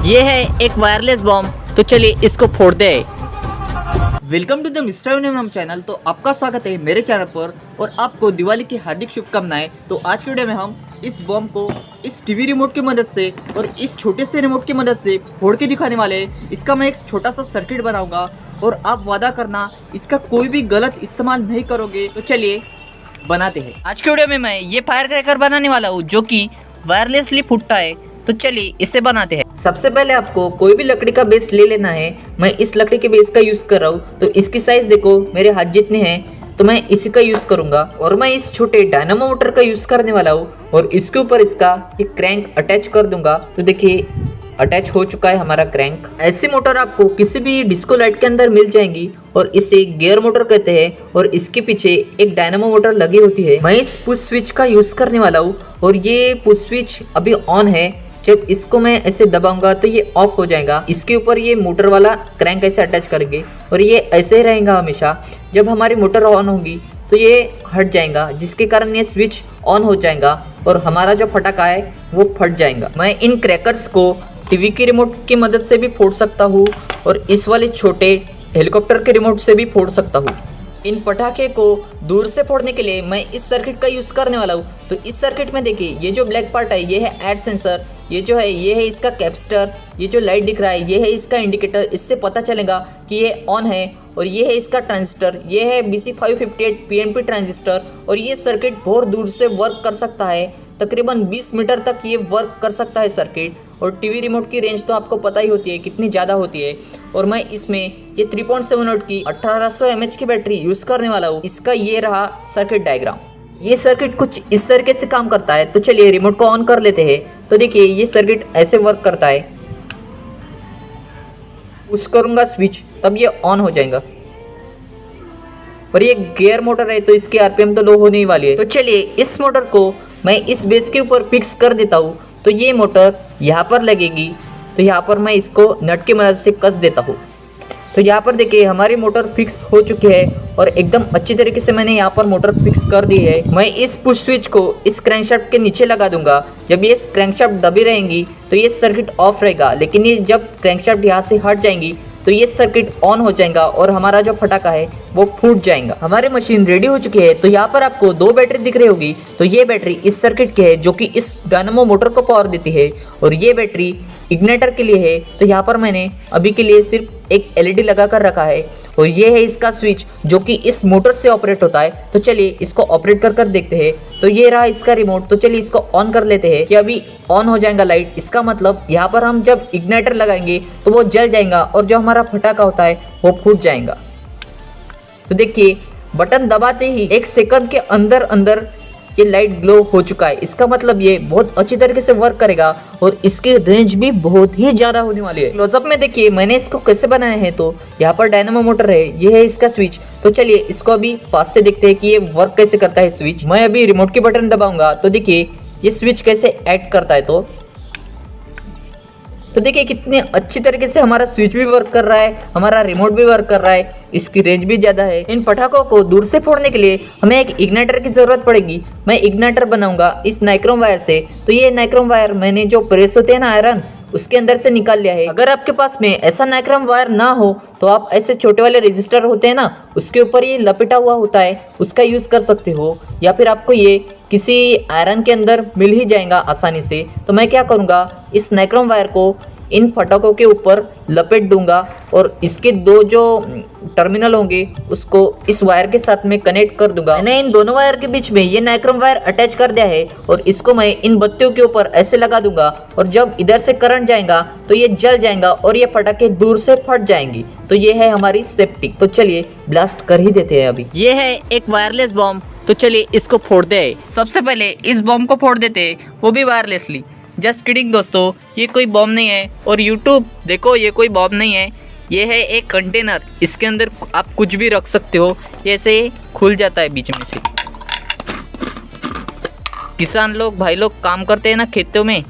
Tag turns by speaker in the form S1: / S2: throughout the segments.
S1: ये है एक वायरलेस बॉम्ब, तो चलिए इसको फोड़ दे। Welcome to the mister name channel. तो आपका स्वागत है मेरे चैनल पर और आपको दिवाली की हार्दिक शुभकामनाएं। तो आज के वीडियो में हम इस बॉम्ब को इस टीवी रिमोट की मदद से और इस छोटे से रिमोट की मदद से फोड़ के दिखाने वाले हैं। इसका मैं एक छोटा सा सर्किट बनाऊंगा और आप वादा करना इसका कोई भी गलत इस्तेमाल नहीं करोगे। तो चलिए बनाते हैं। आज के वीडियो में मैं ये फायर क्रैकर बनाने वाला हूँ जो कि वायरलेसली फूटता है। तो चलिए इसे बनाते हैं। सबसे पहले आपको कोई भी लकड़ी का बेस ले लेना है। मैं इस लकड़ी के बेस का यूज कर रहा हूँ। तो इसकी साइज देखो मेरे हाथ जितने हैं, तो मैं इसी का यूज करूंगा। और मैं इस छोटे डायनामो मोटर का यूज करने वाला हूँ और इसके ऊपर इसका ये क्रैंक अटैच कर दूंगा। तो देखिए अटैच हो चुका है हमारा क्रैंक। ऐसी मोटर आपको किसी भी डिस्को लाइट के अंदर मिल जाएंगी और इसे गियर मोटर कहते हैं और इसके पीछे एक डायनामो मोटर लगी होती है। मैं इस पुश स्विच का यूज करने वाला हूँ और ये पुश स्विच अभी ऑन है। जब इसको मैं ऐसे दबाऊंगा तो ये ऑफ हो जाएगा। इसके ऊपर ये मोटर वाला क्रैंक ऐसे अटैच करेंगे और ये ऐसे ही रहेगा हमेशा। जब हमारी मोटर ऑन होगी तो ये हट जाएगा, जिसके कारण ये स्विच ऑन हो जाएगा और हमारा जो फटाका है वो फट जाएगा। मैं इन क्रैकर्स को टीवी की रिमोट की मदद से भी फोड़ सकता हूँ और इस वाले छोटे हेलीकॉप्टर के रिमोट से भी फोड़ सकता हूँ। इन पटाखे को दूर से फोड़ने के लिए मैं इस सर्किट का यूज़ करने वाला हूँ। तो इस सर्किट में देखिए ये जो ब्लैक पार्ट है ये है एयर सेंसर, ये जो है ये है इसका कैपेसिटर, ये जो लाइट दिख रहा है ये है इसका इंडिकेटर। इससे पता चलेगा कि ये ऑन है। और ये है इसका ट्रांजिस्टर, ये है BC558 PNP ट्रांजिस्टर। और ये सर्किट बहुत दूर से वर्क कर सकता है, तकरीबन 20 मीटर तक ये वर्क कर सकता है सर्किट। और टीवी रिमोट की रेंज तो आपको पता ही होती है कितनी ज़्यादा होती है। और मैं इसमें ये 3.7 वोल्ट की 1800 mAh की बैटरी यूज़ करने वाला हूँ। इसका ये रहा सर्किट डायग्राम। ये सर्किट कुछ इस तरीके से काम करता है। तो चलिए रिमोट को ऑन कर लेते हैं। तो देखिए ये सर्किट ऐसे वर्क करता है। पुश करूँगा स्विच तब ये ऑन हो जाएगा। और ये गियर मोटर है तो इसकी RPM तो लो होने ही वाली है। तो चलिए इस मोटर को मैं इस बेस के ऊपर फिक्स कर देता हूँ। तो ये मोटर यहाँ पर लगेगी। तो यहाँ पर मैं इसको नट की मदद से कस देता हूँ। तो यहाँ पर देखिए हमारी मोटर फिक्स हो चुकी है और एकदम अच्छी तरीके से मैंने यहाँ पर मोटर फिक्स कर दी है। मैं इस पुश स्विच को इस क्रैंकशाफ्ट के नीचे लगा दूंगा। जब ये क्रैंकशाफ्ट दबी रहेंगी तो ये सर्किट ऑफ रहेगा, लेकिन ये जब क्रैंकशाफ्ट यहाँ से हट जाएंगी तो ये सर्किट ऑन हो जाएगा और हमारा जो फटाका है वो फूट जाएगा। हमारी मशीन रेडी हो चुकी है। तो यहाँ पर आपको 2 बैटरी दिख रही होगी। तो ये बैटरी इस सर्किट की है जो कि इस डायनामो मोटर को पावर देती है और ये बैटरी इग्नाइटर के लिए है। तो यहाँ पर मैंने अभी के लिए सिर्फ एक LED लगा कर रखा है और ये है इसका स्विच जो कि इस मोटर से ऑपरेट होता है। तो चलिए इसको ऑपरेट कर देखते हैं। तो ये रहा इसका रिमोट। तो चलिए इसको ऑन कर लेते हैं कि अभी ऑन हो जाएगा लाइट। इसका मतलब यहाँ पर हम जब इग्नाइटर लगाएंगे तो वो जल जाएगा और जो हमारा फटाका होता है वो फूट जाएगा। तो देखिए बटन दबाते ही 1 सेकंड के अंदर अंदर ये लाइट ग्लो हो चुका है। इसका मतलब ये बहुत अच्छी तरीके से वर्क करेगा और इसकी रेंज भी बहुत ही ज्यादा होने वाली है। क्लोजअप में देखिए मैंने इसको कैसे बनाया है। तो यहाँ पर डायनामो मोटर है, ये है इसका स्विच। तो चलिए इसको अभी पास से देखते हैं कि ये वर्क कैसे करता है स्विच। मैं अभी रिमोट की बटन दबाऊंगा तो देखिए ये स्विच कैसे एक्ट करता है। तो देखिए कितनी अच्छी तरीके से हमारा स्विच भी वर्क कर रहा है, हमारा रिमोट भी वर्क कर रहा है। इसकी रेंज भी ज़्यादा है। इन पटाखों को दूर से फोड़ने के लिए हमें एक इग्नाइटर की ज़रूरत पड़ेगी। मैं इग्नाइटर बनाऊंगा इस नाइक्रोम वायर से। तो ये नाइक्रोम वायर मैंने जो प्रेस होते हैं ना आयरन, उसके अंदर से निकाल लिया है। अगर आपके पास में ऐसा नाइक्रोम वायर ना हो तो आप ऐसे छोटे वाले रजिस्टर होते हैं ना, उसके ऊपर ये लपेटा हुआ होता है, उसका यूज़ कर सकते हो। या फिर आपको ये किसी आयरन के अंदर मिल ही जाएगा आसानी से। तो मैं क्या करूँगा, इस नाइक्रोम वायर को इन फटाकों के ऊपर लपेट दूंगा और इसके 2 जो टर्मिनल होंगे उसको इस वायर के साथ में कनेक्ट कर दूंगा। मैंने इन दोनों वायर के बीच में ये नाइक्रोम वायर अटैच कर दिया है और इसको मैं इन बत्तियों के ऊपर ऐसे लगा दूंगा और जब इधर से करंट जाएगा तो ये जल जाएगा और ये फटाके दूर से फट जाएंगी। तो ये है हमारी सेफ्टी। तो चलिए ब्लास्ट कर ही देते हैं अभी। ये है एक वायरलेस बॉम्ब। तो चलिए इसको फोड़ दे। सबसे पहले इस बॉम्ब को फोड़ देते हैं, वो भी वायरलेसली। जस्ट किडिंग दोस्तों, ये कोई बॉम्ब नहीं है। और यूट्यूब देखो ये कोई बॉम्ब नहीं है, ये है एक कंटेनर। इसके अंदर आप कुछ भी रख सकते हो। ये ऐसे खुल जाता है बीच में से। किसान लोग भाई लोग काम करते हैं ना खेतों में,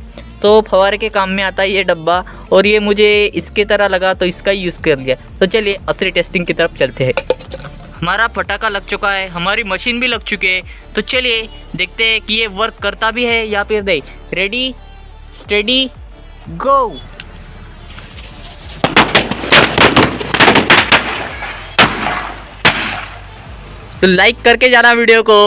S1: तो फवारे के काम में आता है ये डब्बा। और ये मुझे इसके तरह लगा तो इसका यूज़ कर लिया। तो चलिए असली टेस्टिंग की तरफ चलते हैं। हमारा पटाखा लग चुका है, हमारी मशीन भी लग चुकी है। तो चलिए देखते हैं कि ये वर्क करता भी है या फिर नहीं। रेडी स्टेडी गो। तो लाइक करके जाना वीडियो को।